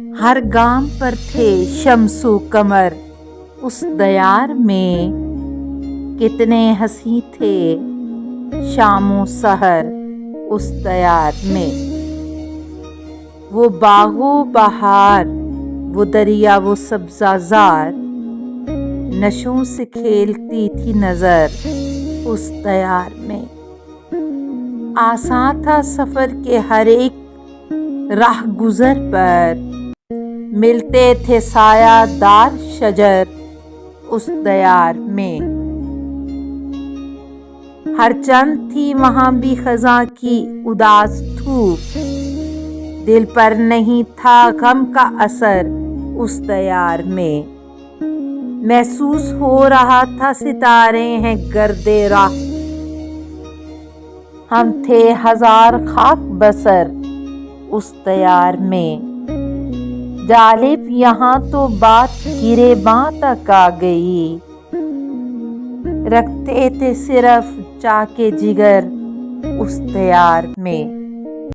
ہر گام پر تھے شمس و قمر اس دیار میں، کتنے ہنسی تھے شام و سحر اس دیار میں۔ وہ باغ و بہار، وہ دریا و سبزہ زار، نشوں سے کھیلتی تھی نظر اس دیار میں۔ آساں تھا سفر کے ہر ایک راہ گزر پر، ملتے تھے سایہ دار شجر اس دیار میں۔ ہر چند تھی وہاں بھی خزاں کی اداس دھوپ، دل پر نہیں تھا غم کا اثر اس دیار میں۔ محسوس ہو رہا تھا ستارے ہیں گرد راہ، ہم تھے ہزار خاک بسر اس دیار میں۔ غالب یہاں تو بات گریباں تک آ گئی، رکھتے تھے صرف جا کے جگر اس دیار میں۔